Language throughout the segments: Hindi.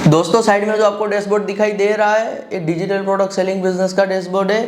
दोस्तों साइड में जो आपको डैशबोर्ड दिखाई दे रहा है ये डिजिटल प्रोडक्ट सेलिंग बिजनेस का डैशबोर्ड है।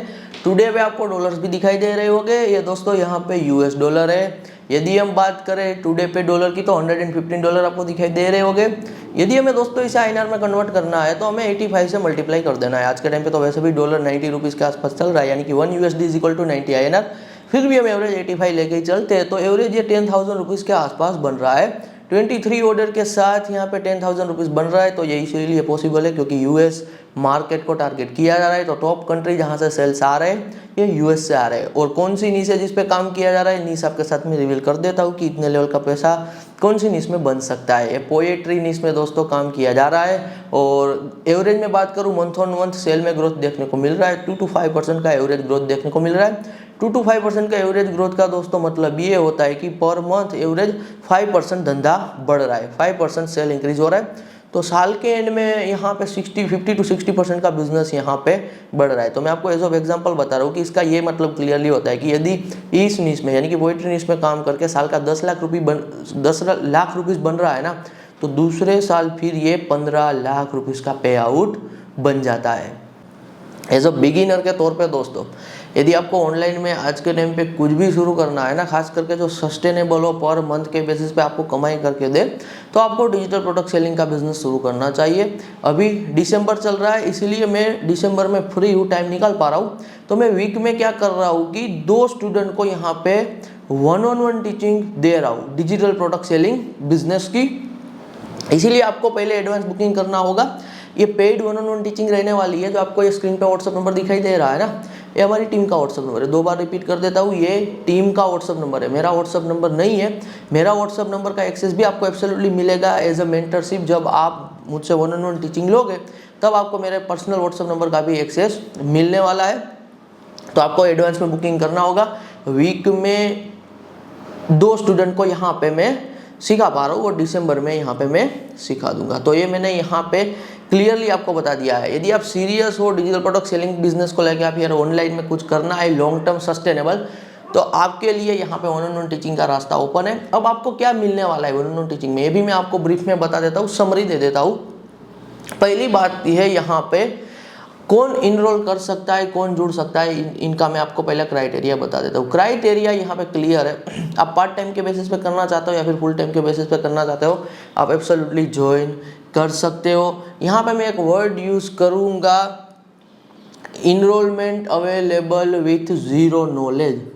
टुडे पे आपको डॉलर्स भी दिखाई दे रहे होंगे। ये दोस्तों यहाँ पे यूएस डॉलर है। यदि हम बात करें टुडे पे डॉलर की तो $115 आपको दिखाई दे रहे होंगे। यदि हमें दोस्तों इसे आईएनआर में कन्वर्ट करना है तो हमें 85 से मल्टीप्लाई कर देना है। आज के टाइम पे तो वैसे भी डॉलर 90 रुपीज़ के आसपास चल रहा है, यानी कि 1 USD is equal to 90 INR. फिर भी हम एवरेज 85 लेके ही चलते हैं तो एवरेज ये 10,000 रुपीज़ के आसपास बन रहा है। 23 ऑर्डर के साथ यहाँ पे 10,000 रुपीज़ बन रहा है। तो ये इसीलिए पॉसिबल है क्योंकि यूएस मार्केट को टारगेट किया जा रहा है। तो टॉप कंट्री जहाँ से सेल्स आ रहे हैं ये यूएस से आ रहे हैं। और कौन सी नीश है जिस पे काम किया जा रहा है, नीश आपके साथ में रिवील कर देता हूँ कि इतने लेवल का पैसा कौन सी नीश में बन सकता है। ये पोएट्री नीश में दोस्तों काम किया जा रहा है। और एवरेज में बात करूँ मंथ ऑन मंथ सेल में ग्रोथ देखने को मिल रहा है। 2 to 5% का एवरेज ग्रोथ देखने को मिल रहा है। 2 to 5% का एवरेज ग्रोथ का दोस्तों मतलब ये होता है कि पर मंथ एवरेज 5% धंधा बढ़ रहा है, 5% सेल इंक्रीज हो रहा है। तो साल के एंड में यहाँ पे 50 to 60% का बिजनेस यहाँ पे बढ़ रहा है। तो मैं आपको एज ऑफ एग्जांपल बता रहा हूँ कि इसका ये मतलब क्लियरली होता है कि यदि इस नीश में यानी कि पोएट्री नीश में काम करके साल का 10 लाख रुपीज़ बन रहा है ना, तो दूसरे साल फिर ये 15 लाख रुपीज़ का पे आउट बन जाता है। एज अ बिगिनर के तौर पे दोस्तों यदि आपको ऑनलाइन में आज के टाइम पे कुछ भी शुरू करना है ना, खास करके जो सस्टेनेबल हो, पर मंथ के बेसिस पे आपको कमाई करके दे, तो आपको डिजिटल प्रोडक्ट सेलिंग का बिजनेस शुरू करना चाहिए। अभी दिसंबर चल रहा है इसीलिए मैं दिसंबर में फ्री हूँ, टाइम निकाल पा रहा हूँ। तो मैं वीक में क्या कर रहा हूँ कि 2 स्टूडेंट को यहाँ पे 1-on-1 टीचिंग दे रहा हूँ डिजिटल प्रोडक्ट सेलिंग बिजनेस की। इसीलिए आपको पहले एडवांस बुकिंग करना होगा। ये पेड 1-on-1 टीचिंग रहने वाली है। जो आपको ये स्क्रीन पे व्हाट्सअप नंबर दिखाई दे रहा है ना, ये हमारी टीम का व्हाट्सअप नंबर है। 2 बार रिपीट कर देता हूँ, ये टीम का व्हाट्सअप नंबर है, मेरा व्हाट्सअप नंबर नहीं है। मेरा व्हाट्सअप नंबर का एक्सेस भी आपको एब्सोल्युटली मिलेगा एज अ मेंटरशिप। जब आप मुझसे 1-on-1 टीचिंग लोगे तब आपको मेरे पर्सनल व्हाट्सअप नंबर का भी एक्सेस मिलने वाला है। तो आपको एडवांस में बुकिंग करना होगा। वीक में 2 स्टूडेंट को यहाँ पे मैं सिखा पा रहा हूँ और दिसंबर में यहाँ पे मैं सिखा दूंगा। तो ये मैंने यहाँ पे क्लियरली आपको बता दिया है। यदि आप सीरियस हो डिजिटल प्रोडक्ट सेलिंग बिजनेस को लेकर, आप यार ऑनलाइन में कुछ करना है लॉन्ग टर्म सस्टेनेबल, तो आपके लिए यहाँ पे 1-on-1 टीचिंग का रास्ता ओपन है। अब आपको क्या मिलने वाला है 1-on-1 टीचिंग में, ये भी मैं आपको ब्रीफ में बता देता हूँ, समरी दे देता हूँ। पहली बात यह है यहाँ पे कौन इनरोल कर सकता है, कौन जुड़ सकता है, इनका मैं आपको पहला क्राइटेरिया बता देता हूँ। क्राइटेरिया यहाँ पे क्लियर है। आप पार्ट टाइम के बेसिस पे करना चाहते हो या फिर फुल टाइम के बेसिस पे करना चाहते हो, आप एब्सोल्युटली ज्वाइन कर सकते हो। यहाँ पे मैं एक वर्ड यूज करूँगा, enrolment available with zero knowledge.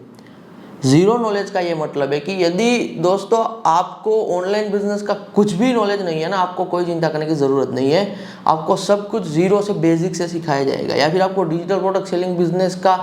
Zero knowledge का ये मतलब है कि यदि दोस्तों आपको ऑनलाइन बिजनेस का कुछ भी नॉलेज नहीं है ना, आपको कोई चिंता करने की ज़रूरत नहीं है। आपको सब कुछ जीरो से, बेसिक से सिखाया जाएगा। या फिर आपको डिजिटल प्रोडक्ट सेलिंग बिजनेस का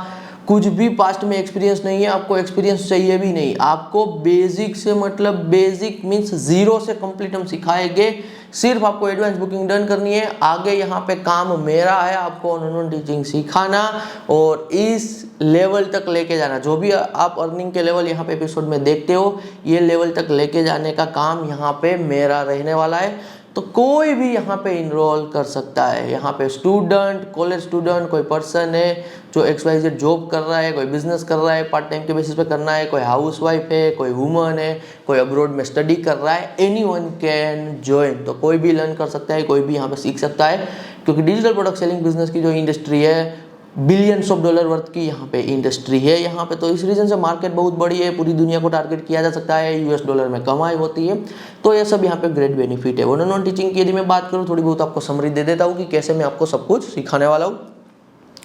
कुछ भी पास्ट में एक्सपीरियंस नहीं है, आपको एक्सपीरियंस चाहिए भी नहीं, आपको बेसिक से मतलब बेसिक मीन्स जीरो से कंप्लीट हम सिखाएंगे। सिर्फ आपको एडवांस बुकिंग डन करनी है। आगे यहाँ पे काम मेरा है, आपको 1-on-1 टीचिंग सिखाना और इस लेवल तक लेके जाना। जो भी आप अर्निंग के लेवल यहाँ पे एपिसोड में देखते हो, ये लेवल तक लेके जाने का काम यहाँ पे मेरा रहने वाला है। तो कोई भी यहाँ पे इनरोल कर सकता है। यहाँ पे स्टूडेंट, कॉलेज स्टूडेंट, कोई पर्सन है जो XYZ जॉब कर रहा है, कोई बिजनेस कर रहा है, पार्ट टाइम के बेसिस पे करना है, कोई हाउसवाइफ है, कोई वुमन है, कोई अब्रॉड में स्टडी कर रहा है, एनीवन कैन ज्वाइन। तो कोई भी लर्न कर सकता है, कोई भी यहाँ पे सीख सकता है। क्योंकि डिजिटल प्रोडक्ट सेलिंग बिजनेस की जो इंडस्ट्री है, बिलियंस ऑफ डॉलर वर्थ की यहाँ पे इंडस्ट्री है यहाँ पे। तो इस रीजन से मार्केट बहुत बड़ी है, पूरी दुनिया को टारगेट किया जा सकता है, US डॉलर में कमाई होती है। तो ये सब यहाँ पे ग्रेट बेनिफिट है। 1-on-1 टीचिंग की यदि मैं बात करूँ, थोड़ी बहुत आपको समरी दे देता हूँ कि कैसे मैं आपको सब कुछ सिखाने वाला हूँ।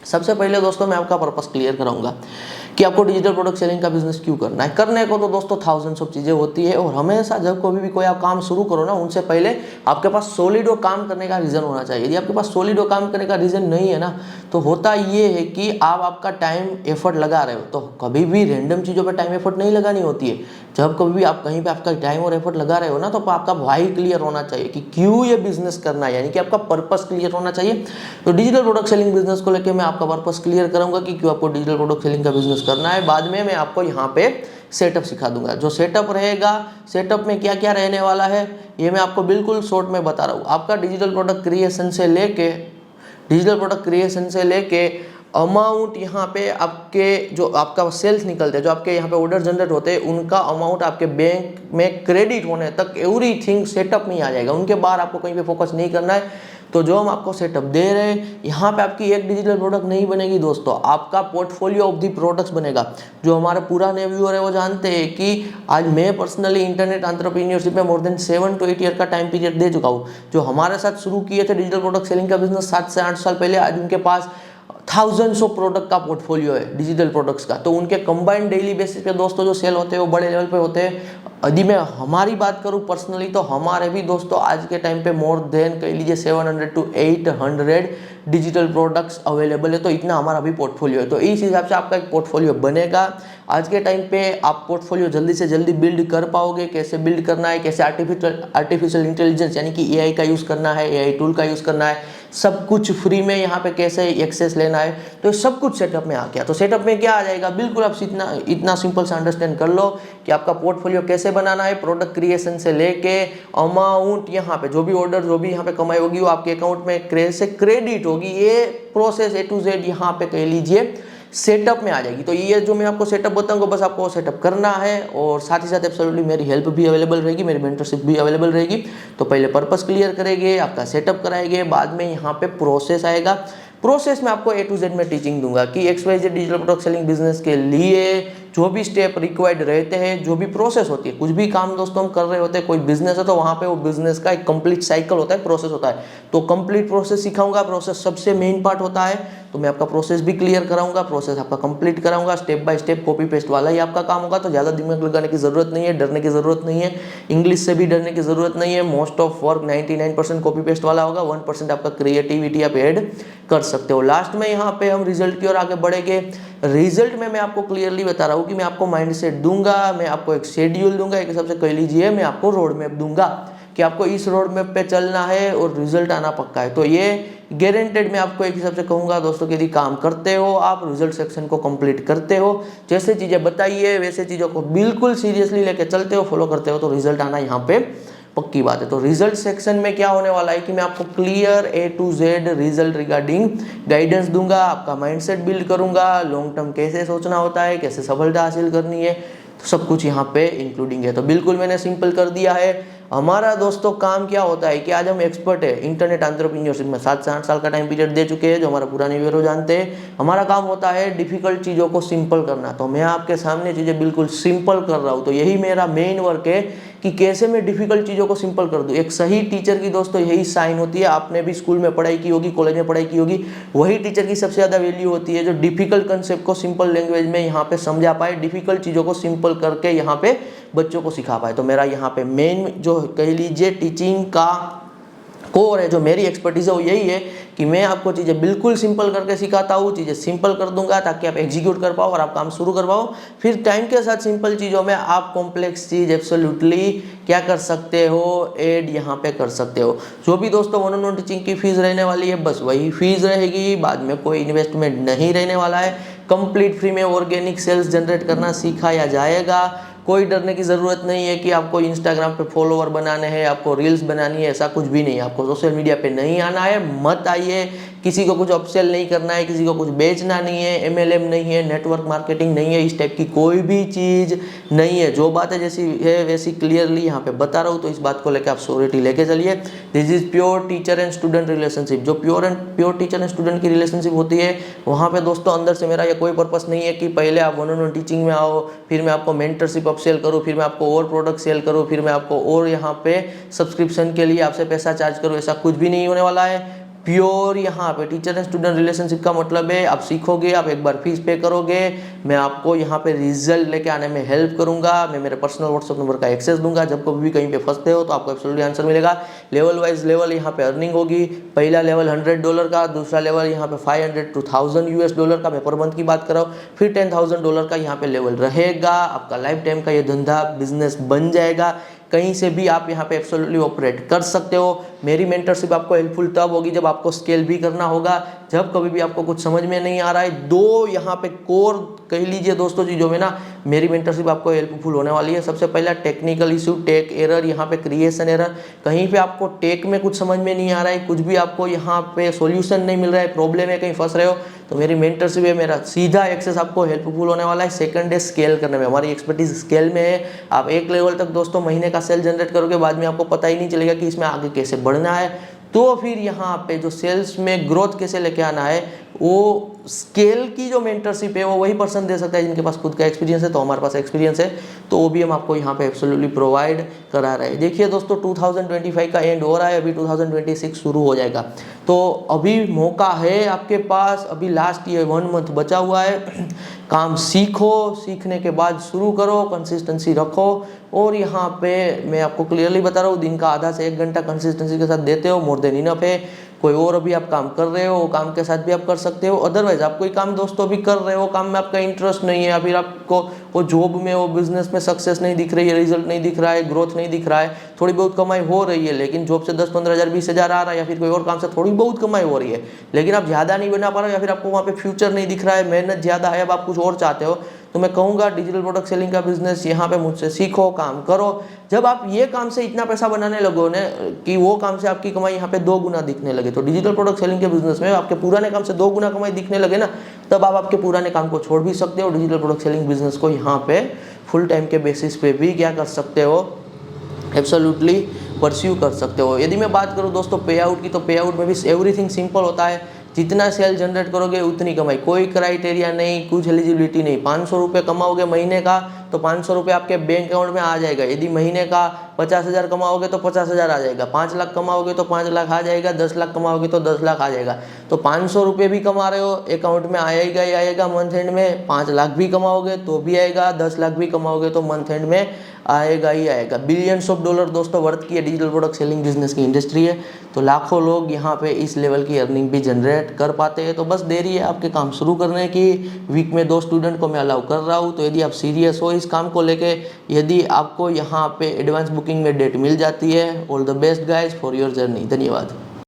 सबसे पहले दोस्तों मैं आपका पर्पस क्लियर कराऊंगा कि आपको डिजिटल प्रोडक्ट सेलिंग का बिजनेस क्यों करना है। करने को तो दोस्तों थाउजेंड्स ऑफ चीज़ें होती है और हमेशा जब कभी भी कोई आप काम शुरू करो ना, उनसे पहले आपके पास सॉलिड काम करने का रीज़न होना चाहिए। यदि आपके पास सॉलिड काम करने का रीज़न नहीं है ना, तो होता ये है कि आप आपका टाइम एफर्ट लगा रहे हो। तो कभी भी रैंडम चीज़ों पर टाइम एफर्ट नहीं लगानी होती है। जब कभी भी आप कहीं पर आपका टाइम और एफर्ट लगा रहे हो ना, तो आपका वाई क्लियर होना चाहिए कि क्यों ये बिजनेस करना है, यानी कि आपका पर्पस क्लियर होना चाहिए। तो डिजिटल प्रोडक्ट सेलिंग बिजनेस को लेकर मैं आपका पर्पस क्लियर करूंगा कि क्यों आपको डिजिटल प्रोडक्ट सेलिंग का बिजनेस करना है। बाद में मैं आपको यहाँ पे सेटअप सिखा दूंगा। जो सेटअप रहेगा, सेटअप में क्या क्या रहने वाला है, ये मैं आपको बिल्कुल शॉर्ट में बता रहा हूँ। आपका डिजिटल प्रोडक्ट क्रिएशन से लेके अमाउंट यहाँ पे आपके जो आपका सेल्स निकलते हैं, जो आपके यहाँ पे ऑर्डर जनरेट होते हैं, उनका अमाउंट आपके बैंक में क्रेडिट होने तक एवरीथिंग सेटअप में ही आ जाएगा। उनके बाहर आपको कहीं पे फोकस नहीं करना है। तो जो हम आपको सेटअप दे रहे हैं, यहाँ पे आपकी एक डिजिटल प्रोडक्ट नहीं बनेगी दोस्तों, आपका पोर्टफोलियो ऑफ दी प्रोडक्ट्स बनेगा। जो हमारे पुराने व्यूअर है वो जानते हैं कि आज मैं पर्सनली इंटरनेट एंटरप्रेन्योरशिप में मोर देन 7 to 8 ईयर का टाइम पीरियड दे चुका हूँ। जो हमारे साथ शुरू किए थे डिजिटल प्रोडक्ट सेलिंग का बिजनेस 7 से 8 साल पहले, आज उनके पास थाउजेंड्स ऑफ प्रोडक्ट का पोर्टफोलियो है डिजिटल प्रोडक्ट्स का। तो उनके कंबाइंड डेली बेसिस पे दोस्तों जो सेल होते हैं वो बड़े लेवल पे होते हैं। यदि मैं हमारी बात करूं पर्सनली, तो हमारे भी दोस्तों आज के टाइम पे मोर देन कह लीजिए 700 to 800 डिजिटल प्रोडक्ट्स अवेलेबल है। तो इतना हमारा भी पोर्टफोलियो है। तो इस हिसाब से आपका एक पोर्टफोलियो बनेगा। आज के टाइम पे आप पोर्टफोलियो जल्दी से जल्दी बिल्ड कर पाओगे। कैसे बिल्ड करना है, कैसे आर्टिफिशियल इंटेलिजेंस यानी कि एआई का यूज़ करना है, एआई टूल का यूज़ करना है, सब कुछ फ्री में यहाँ पे कैसे एक्सेस लेना है, तो सब कुछ सेटअप में आ गया। तो सेटअप में क्या आ जाएगा, बिल्कुल आप इतना सिंपल से अंडरस्टैंड कर लो कि आपका पोर्टफोलियो कैसे बनाना है। प्रोडक्ट क्रिएशन से लेके अमाउंट, यहाँ पे जो भी ऑर्डर, जो भी यहाँ पे कमाई होगी वो आपके अकाउंट में कैसे क्रेडिट होगी, ये प्रोसेस A to Z यहाँ पे कह लीजिए सेटअप में आ जाएगी। तो ये जो मैं आपको सेटअप बताऊंगा, बस आपको सेटअप करना है। और साथ ही साथ एब्सोल्युटली मेरी हेल्प भी अवेलेबल रहेगी, मेरी मेंटरशिप भी अवेलेबल रहेगी। तो पहले पर्पस क्लियर करेंगे, आपका सेटअप कराएंगे, बाद में यहाँ पे प्रोसेस आएगा। प्रोसेस में आपको A to Z में टीचिंग दूंगा कि XYZ digital product selling business के लिए जो भी स्टेप रिक्वायर्ड रहते हैं, जो भी प्रोसेस होती है, कुछ भी काम दोस्तों हम कर रहे होते हैं, कोई बिजनेस है तो वहाँ पे वो बिजनेस का एक कंप्लीट साइकिल होता है, प्रोसेस होता है। तो कंप्लीट प्रोसेस सिखाऊंगा। प्रोसेस सबसे मेन पार्ट होता है, तो मैं आपका प्रोसेस भी क्लियर कराऊंगा, प्रोसेस आपका कंप्लीट कराऊंगा। Step by step copy paste वाला ही आपका काम होगा। तो ज़्यादा दिमाग लगाने की जरूरत नहीं है, डरने की जरूरत नहीं है, इंग्लिश से भी डरने की जरूरत नहीं है। Most of work 99% copy paste वाला होगा, 1% आपका क्रिएटिविटी आप ऐड कर सकते हो। लास्ट में यहाँ पे हम रिजल्ट की ओर आगे बढ़ेंगे। रिजल्ट में मैं आपको क्लियरली बता रहा हूँ कि मैं आपको माइंडसेट दूंगा, मैं आपको एक शेड्यूल दूंगा, एक हिसाब से कह लीजिए मैं आपको रोड मैप दूंगा कि आपको इस रोड मैप पे चलना है और रिजल्ट आना पक्का है। तो ये गारंटेड मैं आपको एक हिसाब से कहूँगा दोस्तों कि यदि काम करते हो, आप रिजल्ट सेक्शन को कंप्लीट करते हो, जैसे चीज़ें बताइए वैसे चीज़ों को बिल्कुल सीरियसली लेके चलते हो, फॉलो करते हो, तो रिजल्ट आना यहाँ पे पक्की बात है। तो रिजल्ट सेक्शन में क्या होने वाला है कि मैं आपको clear A to Z result regarding guidance दूंगा, आपका माइंडसेट बिल्ड करूंगा, लॉन्ग टर्म कैसे सोचना होता है, कैसे सफलता हासिल करनी है, तो सब कुछ यहाँ पे इंक्लूडिंग है। तो बिल्कुल मैंने सिंपल कर दिया है। हमारा दोस्तों काम क्या होता है कि आज हम एक्सपर्ट है इंटरनेट एंटरप्रेन्योरशिप में, 7 से 8 साल का टाइम पीरियड दे चुके हैं, जो हमारा पुराने व्यूअर जानते हैं। हमारा काम होता है डिफिकल्ट चीज़ों को सिंपल करना। तो मैं आपके सामने चीज़ें बिल्कुल सिंपल कर रहा हूँ। तो यही मेरा मेन वर्क है कि कैसे मैं डिफिकल्ट चीज़ों को सिंपल कर दूँ। एक सही टीचर की दोस्तों यही साइन होती है। आपने भी स्कूल में पढ़ाई की होगी, कॉलेज में पढ़ाई की होगी, वही टीचर की सबसे ज़्यादा वैल्यू होती है जो डिफिकल्ट कंसेप्ट को सिंपल लैंग्वेज में यहाँ पे समझा पाए, डिफिकल्ट चीज़ों को सिंपल करके यहाँ पे बच्चों को सिखा पाए। तो मेरा यहाँ पे मेन जो कह लीजिए टीचिंग का कोर है, जो मेरी एक्सपर्टीज है, वो यही है कि मैं आपको चीज़ें बिल्कुल सिंपल करके सिखाता हूँ। चीज़ें सिंपल कर दूंगा ताकि आप एग्जीक्यूट कर पाओ और आप काम शुरू कर पाओ। फिर टाइम के साथ सिंपल चीज़ों में आप कॉम्प्लेक्स चीज़ एब्सोल्युटली क्या कर सकते हो, ऐड यहाँ पे कर सकते हो। जो भी दोस्तों 1-on-1 टीचिंग की फीस रहने वाली है, बस वही फीस रहेगी, बाद में कोई इन्वेस्टमेंट नहीं रहने वाला है। कंप्लीट फ्री में ऑर्गेनिक सेल्स जनरेट करना सिखाया जाएगा। कोई डरने की ज़रूरत नहीं है कि आपको इंस्टाग्राम पे फॉलोवर बनाने हैं, आपको रील्स बनानी है, ऐसा कुछ भी नहीं है। आपको सोशल मीडिया पे नहीं आना है, मत आइए। किसी को कुछ अपसेल नहीं करना है, किसी को कुछ बेचना नहीं है, MLM नहीं है, नेटवर्क मार्केटिंग नहीं है, इस टाइप की कोई भी चीज़ नहीं है। जो बात है जैसी है वैसी क्लियरली यहाँ पे बता रहा हूँ। तो इस बात को लेकर आप श्योरिटी लेके चलिए। This is pure teacher and student relationship. जो प्योर टीचर एंड स्टूडेंट की रिलेशनशिप होती है, वहाँ पे दोस्तों अंदर से मेरा ये कोई पर्पस नहीं है कि पहले आप 1-on-1 टीचिंग में आओ, फिर मैं आपको मेंटरशिप सेल करूँ, फिर मैं आपको और प्रोडक्ट सेल करूँ, फिर मैं आपको और यहाँ पे सब्सक्रिप्शन के लिए आपसे पैसा चार्ज करूँ। ऐसा कुछ भी नहीं होने वाला है। प्योर यहाँ पे टीचर एंड स्टूडेंट रिलेशनशिप का मतलब है आप सीखोगे, आप एक बार फीस पे करोगे, मैं आपको यहाँ पे रिजल्ट लेके आने में हेल्प करूंगा। मैं मेरे पर्सनल व्हाट्सएप नंबर का एक्सेस दूंगा। जब कभी भी कहीं पे फंसते हो तो आपको एब्सोल्युटली आंसर मिलेगा। लेवल वाइज लेवल यहाँ पे अर्निंग होगी। पहला लेवल $100 का, दूसरा लेवल यहाँ पे $500 to $1000 का, मैं पर मंथ की बात कर रहा हूँ। फिर $10,000 का यहाँ पे लेवल रहेगा। आपका लाइफ टाइम का ये धंधा बिजनेस बन जाएगा। कहीं से भी आप यहाँ पे एब्सोल्युटली ऑपरेट कर सकते हो। मेरी मेंटरशिप आपको हेल्पफुल तब होगी जब आपको स्केल भी करना होगा। जब कभी भी आपको कुछ समझ में नहीं आ रहा है, दो यहाँ पे कोर कह लीजिए दोस्तों चीज़ों में ना मेरी मेंटरशिप आपको हेल्पफुल होने वाली है। सबसे पहला टेक्निकल इशू, टेक एरर, यहाँ पे क्रिएशन एरर। कहीं पे आपको टेक में कुछ समझ में नहीं आ रहा है, कुछ भी आपको यहाँ पे सॉल्यूशन नहीं मिल रहा है, प्रॉब्लम है, कहीं फंस रहे हो, तो मेरी मेंटरशिप है, मेरा सीधा एक्सेस आपको हेल्पफुल होने वाला है। सेकंड है स्केल करने में, हमारी एक्सपर्टीज स्केल में है। आप एक लेवल तक दोस्तों महीने का सेल जनरेट करोगे, बाद में आपको पता ही नहीं चलेगा कि इसमें आगे कैसे बढ़ना है। तो फिर यहाँ पे जो सेल्स में ग्रोथ कैसे लेके आना है, वो स्केल की जो मेंटरशिप है वो वही पर्सन दे सकता है जिनके पास खुद का एक्सपीरियंस है। तो हमारे पास एक्सपीरियंस है, तो वो भी हम आपको यहाँ पे एब्सोल्युटली प्रोवाइड करा रहे हैं। देखिए दोस्तों, 2025 का एंड हो रहा है, अभी 2026 शुरू हो जाएगा। तो अभी मौका है आपके पास, अभी लास्ट ईयर 1 मंथ बचा हुआ है। काम सीखो, सीखने के बाद शुरू करो, कंसिस्टेंसी रखो। और यहाँ पे मैं आपको क्लियरली बता रहा हूँ, दिन का आधा से 1 घंटा कंसिस्टेंसी के साथ देते हो, मोर देन इनफ है। कोई और अभी आप काम कर रहे हो, काम के साथ भी आप कर सकते हो। अदरवाइज आप कोई काम दोस्तों अभी कर रहे हो, काम में आपका इंटरेस्ट नहीं है, या फिर आपको वो जॉब में, वो बिजनेस में सक्सेस नहीं दिख रही है, रिजल्ट नहीं दिख रहा है, ग्रोथ नहीं दिख रहा है, थोड़ी बहुत कमाई हो रही है लेकिन जॉब से 10-15 हज़ार 20 हज़ार आ रहा है, या फिर कोई और काम से थोड़ी बहुत कमाई हो रही है लेकिन आप ज़्यादा नहीं बना पा रहे हो, या फिर आपको वहाँ पे फ्यूचर नहीं दिख रहा है, मेहनत ज़्यादा है, अब आप कुछ और चाहते हो, तो मैं कहूँगा डिजिटल प्रोडक्ट सेलिंग का बिजनेस यहाँ पे मुझसे सीखो, काम करो। जब आप ये काम से इतना पैसा बनाने लगो ना कि वो काम से आपकी कमाई यहाँ पे 2 गुना दिखने लगे, तो डिजिटल प्रोडक्ट सेलिंग के बिजनेस में आपके पुराने काम से 2 गुना कमाई दिखने लगे ना, तब आप आपके पुराने काम को छोड़ भी सकते हो, डिजिटल प्रोडक्ट सेलिंग बिजनेस को यहाँ पे फुल टाइम के बेसिस पे भी क्या कर सकते हो, एब्सोल्युटली परस्यू कर सकते हो। यदि मैं बात करूँ दोस्तों पे आउट की, तो पे आउट में भी एवरीथिंग सिंपल होता है। जितना सेल जनरेट करोगे उतनी कमाई, कोई क्राइटेरिया नहीं, कुछ एलिजिबिलिटी नहीं। 500 रुपये कमाओगे महीने का तो 500 रुपये आपके बैंक अकाउंट में आ जाएगा। यदि महीने का 50,000 कमाओगे तो 50,000 आ जाएगा, 5 लाख कमाओगे तो 5 लाख आ जाएगा, 10 लाख कमाओगे तो 10 लाख आ जाएगा। तो 500 रुपये भी कमा रहे हो, अकाउंट में आएगा ही आएगा मंथ एंड में। 5 लाख भी कमाओगे तो भी आएगा, 10 लाख भी कमाओगे तो मंथ एंड में आएगा ही आएगा। बिलियंस ऑफ डॉलर दोस्तों वर्थ की डिजिटल प्रोडक्ट सेलिंग बिजनेस की इंडस्ट्री है, तो लाखों लोग यहाँ पे इस लेवल की अर्निंग भी जनरेट कर पाते हैं। तो बस देरी है आपके काम शुरू करने की। वीक में 2 स्टूडेंट को मैं अलाउ कर रहा हूँ, तो यदि आप सीरियस हो इस काम को लेके, यदि आपको यहाँ पे एडवांस बुकिंग में डेट मिल जाती है, all the best guys for your journey. धन्यवाद।